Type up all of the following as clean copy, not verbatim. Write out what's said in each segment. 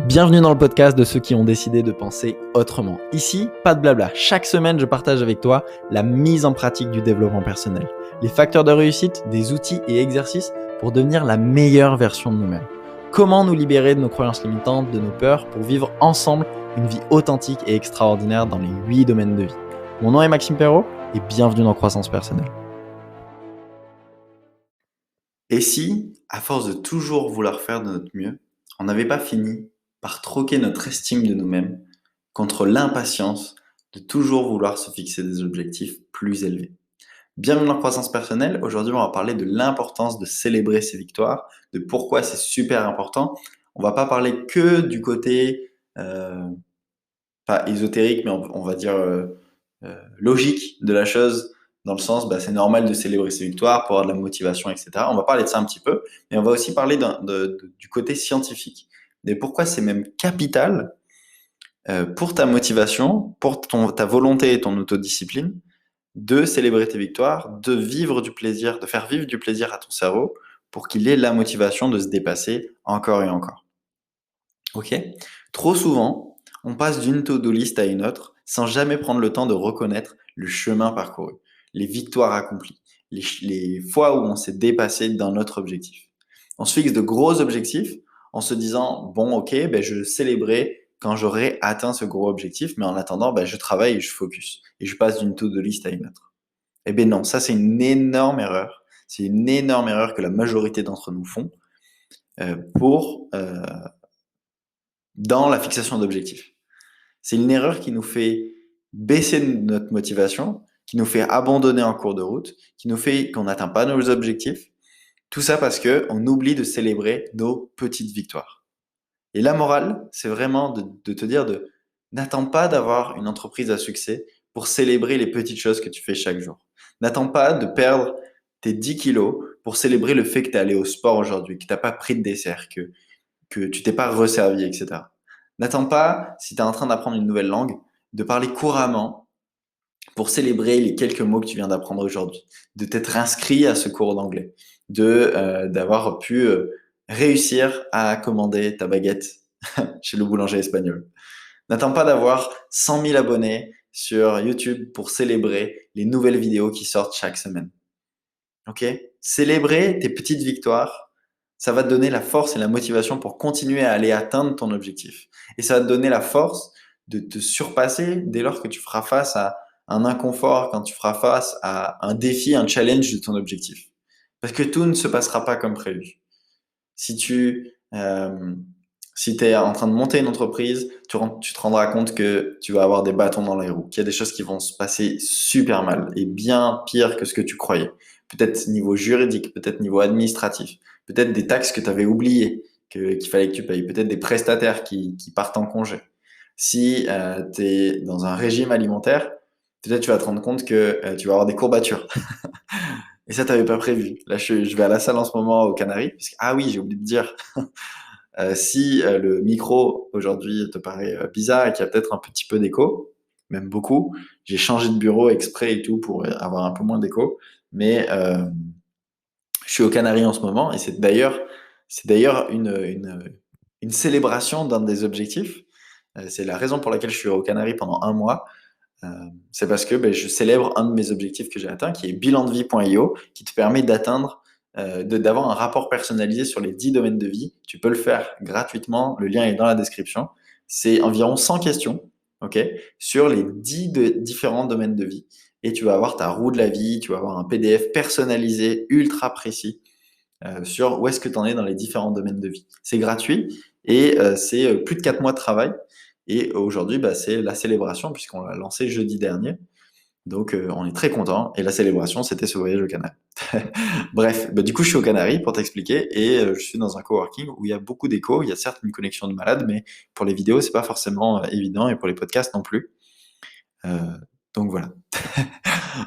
Bienvenue dans le podcast de ceux qui ont décidé de penser autrement. Ici, pas de blabla. Chaque semaine, je partage avec toi la mise en pratique du développement personnel, les facteurs de réussite, des outils et exercices pour devenir la meilleure version de nous-mêmes. Comment nous libérer de nos croyances limitantes, de nos peurs, pour vivre ensemble une vie authentique et extraordinaire dans les 8 domaines de vie. Mon nom est Maxime Perrault et bienvenue dans Croissance Personnelle. Et si, à force de toujours vouloir faire de notre mieux, on n'avait pas fini par troquer notre estime de nous-mêmes contre l'impatience de toujours vouloir se fixer des objectifs plus élevés? Bienvenue dans Croissance Personnelle. Aujourd'hui, on va parler de l'importance de célébrer ses victoires, de pourquoi c'est super important. On va pas parler que du côté, pas ésotérique, mais on va dire logique de la chose, dans le sens, c'est normal de célébrer ses victoires pour avoir de la motivation, etc. On va parler de ça un petit peu, mais on va aussi parler du côté scientifique. Et pourquoi c'est même capital pour ta motivation, pour ta volonté et ton autodiscipline, de célébrer tes victoires, de vivre du plaisir, de faire vivre du plaisir à ton cerveau pour qu'il ait la motivation de se dépasser encore et encore. Ok? Trop souvent, on passe d'une to-do list à une autre sans jamais prendre le temps de reconnaître le chemin parcouru, les victoires accomplies, les fois où on s'est dépassé dans notre objectif. On se fixe de gros objectifs en se disant, bon, ok, je célébrerai quand j'aurai atteint ce gros objectif, mais en attendant, je travaille et je focus. Et je passe d'une to-do list à une autre. Eh bien non, ça c'est une énorme erreur. C'est une énorme erreur que la majorité d'entre nous font dans la fixation d'objectifs. C'est une erreur qui nous fait baisser notre motivation, qui nous fait abandonner en cours de route, qui nous fait qu'on n'atteint pas nos objectifs. Tout ça parce qu'on oublie de célébrer nos petites victoires. Et la morale, c'est vraiment de te dire n'attends pas d'avoir une entreprise à succès pour célébrer les petites choses que tu fais chaque jour. N'attends pas de perdre tes 10 kilos pour célébrer le fait que tu es allé au sport aujourd'hui, que tu n'as pas pris de dessert, que tu t'es pas resservi, etc. N'attends pas, si tu es en train d'apprendre une nouvelle langue, de parler couramment pour célébrer les quelques mots que tu viens d'apprendre aujourd'hui, de t'être inscrit à ce cours d'anglais, d'avoir pu réussir à commander ta baguette chez le boulanger espagnol. N'attends pas d'avoir 100 000 abonnés sur YouTube pour célébrer les nouvelles vidéos qui sortent chaque semaine. Ok? Célébrer tes petites victoires, ça va te donner la force et la motivation pour continuer à aller atteindre ton objectif. Et ça va te donner la force de te surpasser dès lors que tu feras face à un inconfort, quand tu feras face à un défi, un challenge de ton objectif. Parce que tout ne se passera pas comme prévu. Si tu es en train de monter une entreprise, tu te rendras compte que tu vas avoir des bâtons dans les roues, qu'il y a des choses qui vont se passer super mal et bien pire que ce que tu croyais. Peut-être niveau juridique, peut-être niveau administratif, peut-être des taxes que tu avais oubliées, qu'il fallait que tu payes, peut-être des prestataires qui partent en congé. Si tu es dans un régime alimentaire, peut-être tu vas te rendre compte que tu vas avoir des courbatures. Et ça, tu n'avais pas prévu. Là, je vais à la salle en ce moment aux Canaries. Ah oui, j'ai oublié de dire. Si le micro aujourd'hui te paraît bizarre et qu'il y a peut-être un petit peu d'écho, même beaucoup, j'ai changé de bureau exprès et tout pour avoir un peu moins d'écho. Mais je suis aux Canaries en ce moment et c'est d'ailleurs une célébration d'un des objectifs. C'est la raison pour laquelle je suis aux Canaries pendant un mois. C'est parce que je célèbre un de mes objectifs que j'ai atteint, qui est bilandevie.io, qui te permet d'avoir un rapport personnalisé sur les 10 domaines de vie. Tu peux le faire gratuitement, le lien est dans la description. C'est environ 100 questions, ok, sur les 10 différents domaines de vie. Et tu vas avoir ta roue de la vie, tu vas avoir un PDF personnalisé, ultra précis, sur où est-ce que tu en es dans les différents domaines de vie. C'est gratuit et c'est plus de 4 mois de travail. Et aujourd'hui, c'est la célébration puisqu'on l'a lancé jeudi dernier. Donc, on est très content. Et la célébration, c'était ce voyage au Canada. Bref, du coup, je suis aux Canaries pour t'expliquer et je suis dans un coworking où il y a beaucoup d'écho. Il y a certes une connexion de malade, mais pour les vidéos, c'est pas forcément évident et pour les podcasts non plus. Donc voilà.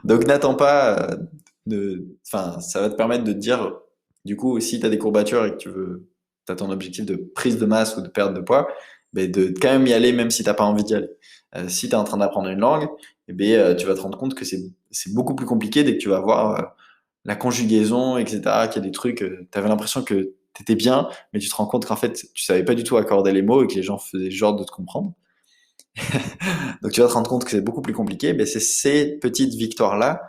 Donc n'attends pas ça va te permettre de te dire, du coup, si tu as des courbatures et que tu as ton objectif de prise de masse ou de perte de poids, de quand même y aller même si tu n'as pas envie d'y aller. Si tu es en train d'apprendre une langue, tu vas te rendre compte que c'est beaucoup plus compliqué dès que tu vas voir la conjugaison, etc., qu'il y a des trucs, tu avais l'impression que t'étais bien, mais tu te rends compte qu'en fait, tu savais pas du tout accorder les mots et que les gens faisaient genre de te comprendre. Donc tu vas te rendre compte que c'est beaucoup plus compliqué. Ben, c'est ces petites victoires-là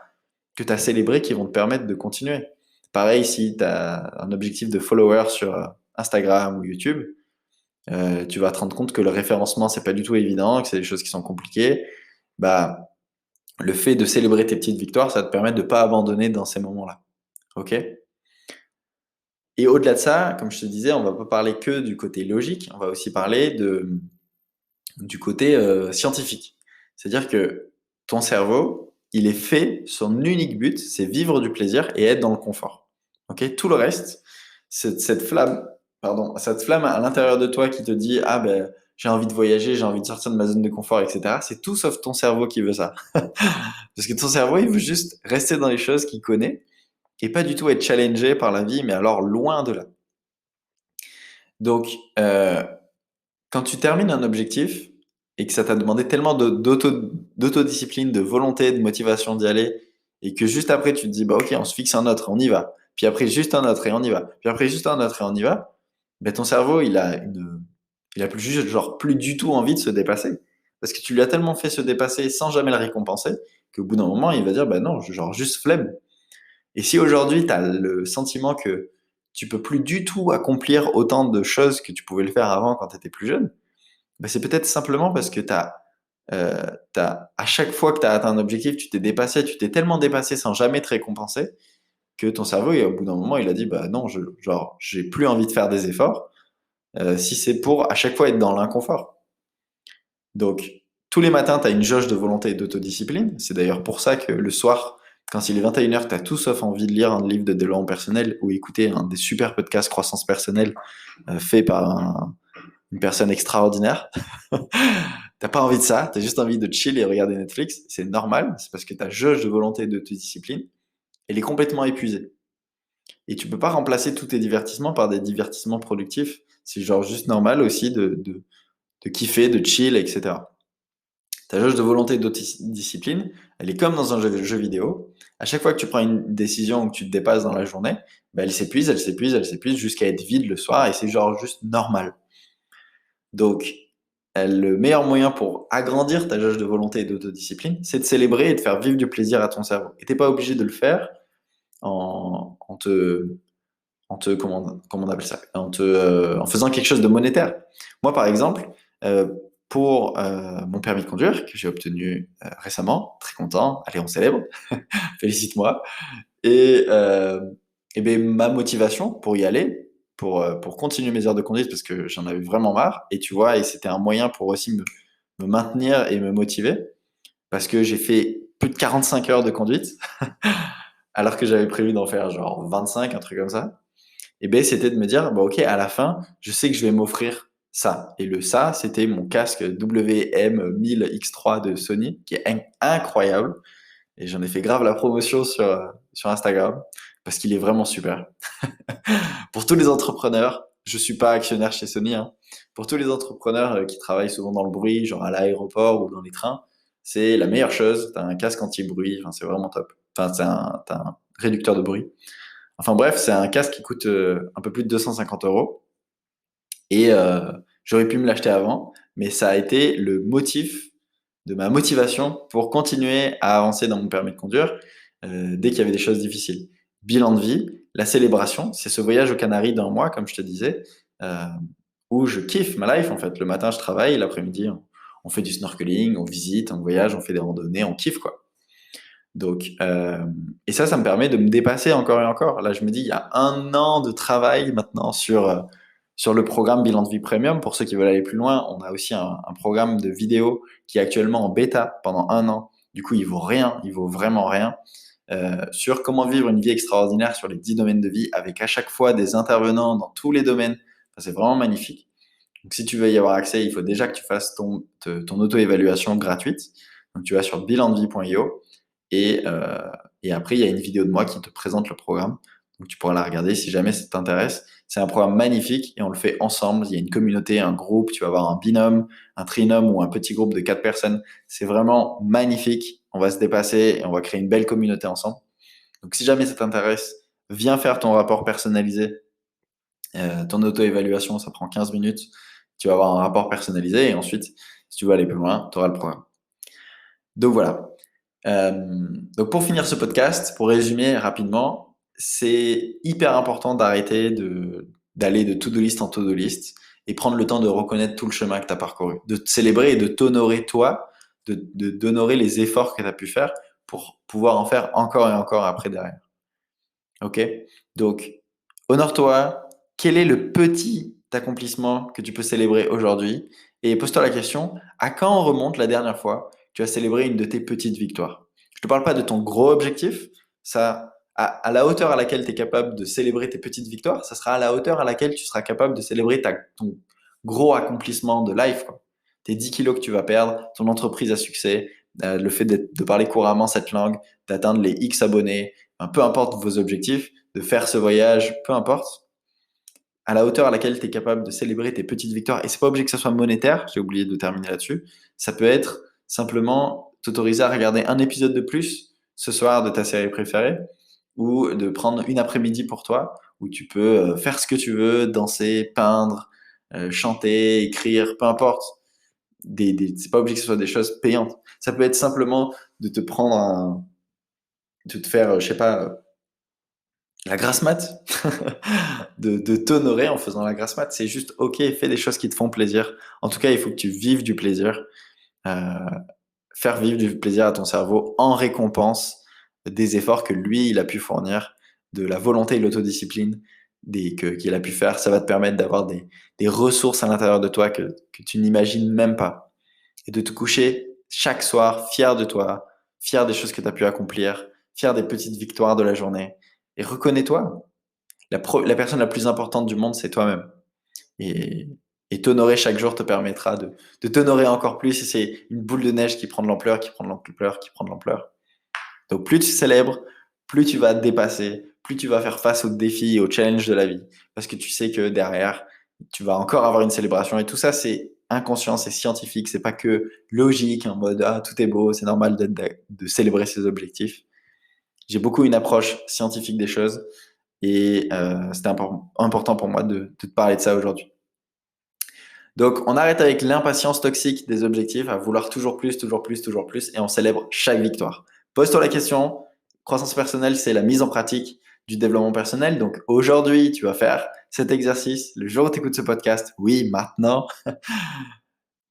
que tu as célébrées qui vont te permettre de continuer. Pareil, si tu as un objectif de followers sur Instagram ou YouTube, tu vas te rendre compte que le référencement, c'est pas du tout évident, que c'est des choses qui sont compliquées. Bah, le fait de célébrer tes petites victoires, ça va te permettre de pas abandonner dans ces moments-là. Ok? Et au-delà de ça, comme je te disais, on va pas parler que du côté logique, on va aussi parler du côté scientifique. C'est-à-dire que ton cerveau, il est fait, son unique but, c'est vivre du plaisir et être dans le confort. Ok? Tout le reste, cette flamme, pardon, cette flamme à l'intérieur de toi qui te dit ah ben j'ai envie de voyager, j'ai envie de sortir de ma zone de confort, etc. C'est tout sauf ton cerveau qui veut ça. Parce que ton cerveau, il veut juste rester dans les choses qu'il connaît et pas du tout être challengé par la vie, mais alors loin de là. Donc, quand tu termines un objectif et que ça t'a demandé tellement d'autodiscipline, de volonté, de motivation d'y aller, et que juste après tu te dis, bah ok, on se fixe un autre, on y va. Puis après juste un autre et on y va. Puis après juste un autre et on y va. Ben ton cerveau, il a plus juste, genre, plus du tout envie de se dépasser. Parce que tu lui as tellement fait se dépasser sans jamais le récompenser, qu'au bout d'un moment, il va dire, bah non, genre juste flemme. Et si aujourd'hui, tu as le sentiment que tu peux plus du tout accomplir autant de choses que tu pouvais le faire avant quand tu étais plus jeune, bah, c'est peut-être simplement parce que à chaque fois que tu as atteint un objectif, tu t'es dépassé, tu t'es tellement dépassé sans jamais te récompenser que ton cerveau, et au bout d'un moment, il a dit, bah non, genre, j'ai plus envie de faire des efforts si c'est pour à chaque fois être dans l'inconfort. Donc, tous les matins, tu as une jauge de volonté et d'autodiscipline. C'est d'ailleurs pour ça que le soir, quand il est 21h, tu as tout sauf envie de lire un livre de développement personnel ou écouter un des super podcasts croissance personnelle fait par une personne extraordinaire. T'as pas envie de ça, t'as juste envie de chill et regarder Netflix. C'est normal, c'est parce que ta jauge de volonté et d'autodiscipline, elle est complètement épuisée. Et tu peux pas remplacer tous tes divertissements par des divertissements productifs. C'est genre juste normal aussi de kiffer, de chill, etc. Ta jauge de volonté et d'autodiscipline, elle est comme dans un jeu vidéo. À chaque fois que tu prends une décision ou que tu te dépasses dans la journée, ben elle s'épuise, elle s'épuise, elle s'épuise jusqu'à être vide le soir et c'est genre juste normal. Donc, le meilleur moyen pour agrandir ta jauge de volonté et d'autodiscipline, c'est de célébrer et de faire vivre du plaisir à ton cerveau. Et t'es pas obligé de le faire en comment on appelle ça, en faisant quelque chose de monétaire. Moi, par exemple, pour mon permis de conduire que j'ai obtenu récemment, très content. Allez, on célèbre. Félicite-moi. Et ben, ma motivation pour y aller, pour continuer mes heures de conduite, parce que j'en avais vraiment marre, et tu vois, et c'était un moyen pour aussi me maintenir et me motiver, parce que j'ai fait plus de 45 heures de conduite, alors que j'avais prévu d'en faire genre 25, un truc comme ça. Et ben, c'était de me dire, bah, ok, à la fin, je sais que je vais m'offrir ça. Et le ça, c'était mon casque WM1000X3 de Sony, qui est incroyable. Et j'en ai fait grave la promotion sur Instagram, parce qu'il est vraiment super. Pour tous les entrepreneurs, je suis pas actionnaire chez Sony, hein. Pour tous les entrepreneurs qui travaillent souvent dans le bruit, genre à l'aéroport ou dans les trains, c'est la meilleure chose. T'as un casque anti-bruit, enfin, c'est vraiment top. Enfin, t'as un réducteur de bruit. Enfin bref, c'est un casque qui coûte un peu plus de 250 euros. Et j'aurais pu me l'acheter avant, mais ça a été le motif de ma motivation pour continuer à avancer dans mon permis de conduire dès qu'il y avait des choses difficiles. Bilan de vie, la célébration, c'est ce voyage aux Canaries d'un mois, comme je te disais, euh, où je kiffe ma life en fait. Le matin, je travaille, l'après-midi, on fait du snorkeling, on visite, on voyage, on fait des randonnées, on kiffe quoi. Donc, et ça me permet de me dépasser encore et encore. Là, je me dis, il y a 1 an de travail maintenant sur le programme Bilan de vie Premium. Pour ceux qui veulent aller plus loin, on a aussi un programme de vidéo qui est actuellement en bêta pendant 1 an. Du coup, il vaut rien, il vaut vraiment rien. Sur comment vivre une vie extraordinaire sur les 10 domaines de vie avec à chaque fois des intervenants dans tous les domaines. Enfin, c'est vraiment magnifique. Donc, si tu veux y avoir accès, il faut déjà que tu fasses ton auto-évaluation gratuite. Donc, tu vas sur bilandevie.io et après, il y a une vidéo de moi qui te présente le programme. Donc, tu pourras la regarder si jamais ça t'intéresse. C'est un programme magnifique et on le fait ensemble. Il y a une communauté, un groupe. Tu vas avoir un binôme, un trinôme ou un petit groupe de 4 personnes. C'est vraiment magnifique. On va se dépasser et on va créer une belle communauté ensemble. Donc, si jamais ça t'intéresse, viens faire ton rapport personnalisé Ton auto-évaluation, ça prend 15 minutes. Tu vas avoir un rapport personnalisé et ensuite, si tu veux aller plus loin, tu auras le programme. Donc voilà. Donc pour finir ce podcast, pour résumer rapidement, c'est hyper important d'arrêter d'aller de to-do list en to-do list et prendre le temps de reconnaître tout le chemin que tu as parcouru, de te célébrer et de t'honorer toi, d'honorer les efforts que tu as pu faire pour pouvoir en faire encore et encore après derrière. Ok? Donc, honore-toi. Quel est le petit accomplissement que tu peux célébrer aujourd'hui? Et pose-toi la question, à quand on remonte la dernière fois que tu as célébré une de tes petites victoires? Je ne te parle pas de ton gros objectif. Ça, à la hauteur à laquelle tu es capable de célébrer tes petites victoires, ça sera à la hauteur à laquelle tu seras capable de célébrer ton gros accomplissement de life, quoi. Tes 10 kilos que tu vas perdre, ton entreprise à succès, le fait de parler couramment cette langue, d'atteindre les X abonnés, peu importe vos objectifs, de faire ce voyage, peu importe, à la hauteur à laquelle tu es capable de célébrer tes petites victoires. Et c'est pas obligé que ça soit monétaire, j'ai oublié de terminer là-dessus. Ça peut être simplement t'autoriser à regarder un épisode de plus ce soir de ta série préférée ou de prendre une après-midi pour toi où tu peux faire ce que tu veux, danser, peindre, chanter, écrire, peu importe. C'est pas obligé que ce soit des choses payantes. Ça peut être simplement de te prendre de te faire, je sais pas, la grasse mat, de t'honorer en faisant la grasse mat. C'est juste, ok, fais des choses qui te font plaisir. En tout cas, il faut que tu vives du plaisir. Euh, Faire vivre du plaisir à ton cerveau en récompense des efforts que lui, il a pu fournir, de la volonté et l'autodiscipline qu'il a pu faire. Ça va te permettre d'avoir des ressources à l'intérieur de toi que tu n'imagines même pas. Et de te coucher chaque soir fier de toi, fier des choses que tu as pu accomplir, fier des petites victoires de la journée. Et reconnais-toi. La personne la plus importante du monde, c'est toi-même. Et, et t'honorer chaque jour te permettra de t'honorer encore plus. Et c'est une boule de neige qui prend de l'ampleur, qui prend de l'ampleur, qui prend de l'ampleur. Donc plus tu célèbres, plus tu vas te dépasser, plus tu vas faire face aux défis et aux challenges de la vie. Parce que tu sais que derrière, tu vas encore avoir une célébration. Et tout ça, c'est inconscient, c'est scientifique. C'est pas que logique, en mode ah, tout est beau, c'est normal de célébrer ses objectifs. J'ai beaucoup une approche scientifique des choses. Et c'était important pour moi de te parler de ça aujourd'hui. Donc, on arrête avec l'impatience toxique des objectifs, à vouloir toujours plus, toujours plus, toujours plus, et on célèbre chaque victoire. Pose-toi la question, croissance personnelle, c'est la mise en pratique du développement personnel. Donc, aujourd'hui, tu vas faire cet exercice. Le jour où tu écoutes ce podcast, oui, maintenant,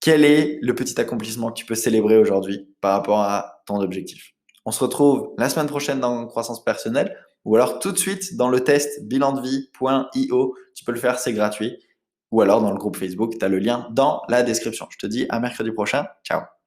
quel est le petit accomplissement que tu peux célébrer aujourd'hui par rapport à ton objectif? On se retrouve la semaine prochaine dans croissance personnelle ou alors tout de suite dans le test bilandevie.io. Tu peux le faire, c'est gratuit. Ou alors dans le groupe Facebook, tu as le lien dans la description. Je te dis à mercredi prochain. Ciao.